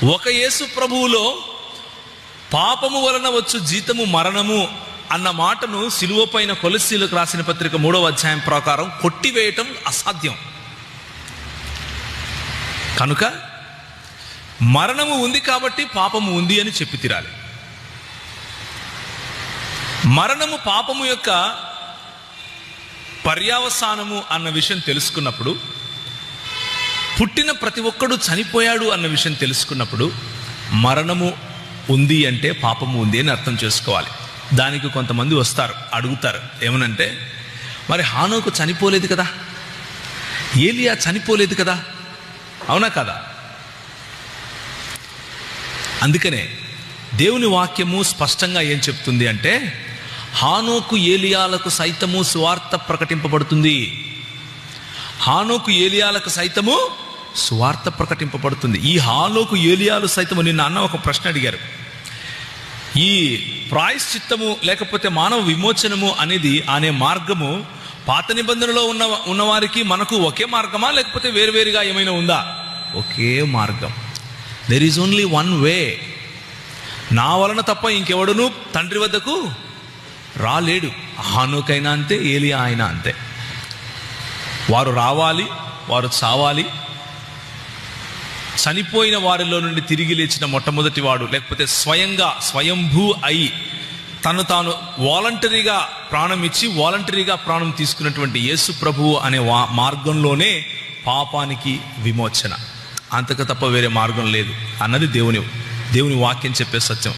ఒక యేసు ప్రభువులో పాపము వలన వచ్చు జీతము మరణము అన్న మాటను సిలువ పైన కొలస్సీలకు రాసిన పత్రిక 3వ అధ్యాయం ప్రకారం కొట్టివేయటం అసాధ్యం. కనుక మరణము ఉంది కాబట్టి పాపము ఉంది అని చెప్పి తీరాలి. మరణము పాపము యొక్క పర్యావసానము అన్న విషయం తెలుసుకున్నప్పుడు, పుట్టిన ప్రతి ఒక్కడు చనిపోయాడు అన్న విషయం తెలుసుకున్నప్పుడు, మరణము ఉంది అంటే పాపము ఉంది అని అర్థం చేసుకోవాలి. దానికి కొంతమంది వస్తారు, అడుగుతారు ఏమనంటే, మరి హానోకు చనిపోలేదు కదా, ఏలియా చనిపోలేదు కదా, అవునా కదా? అందుకనే దేవుని వాక్యము స్పష్టంగా ఏం చెప్తుంది అంటే, హానోకు ఏలియాలకు సైతము సువార్త ప్రకటింపబడుతుంది. హానోకు ఏలియాలకు సైతము సువార్త ప్రకటింపబడుతుంది. ఈ హానోకు ఏలియాలు సైతము, నిన్న అన్న ఒక ప్రశ్న అడిగారు, ఈ ప్రాయశ్చిత్తము లేకపోతే మానవ విమోచనము అనేది అనే మార్గము పాత నిబంధనలో ఉన్నవారికి మనకు ఒకే మార్గమా, లేకపోతే వేరువేరుగా ఏమైనా ఉందా? ఒకే మార్గం. There is only one way. నా వలన తప్ప ఇంకెవడును తండ్రి వద్దకు రాలేడు. హానోకైనా అంతే, ఏలియా అయినా అంతే. వారు రావాలి, వారు చావాలి. చనిపోయిన వారిలో నుండి తిరిగి లేచిన మొట్టమొదటి వాడు, లేకపోతే స్వయంభూ అయి తను తాను వాలంటరీగా ప్రాణం ఇచ్చి వాలంటరీగా ప్రాణం తీసుకున్నటువంటి యేసు ప్రభువు అనే మార్గంలోనే పాపానికి విమోచన. అంతకు తప్ప వేరే మార్గం లేదు అన్నది దేవుని వాక్యం చెప్పే సత్యం.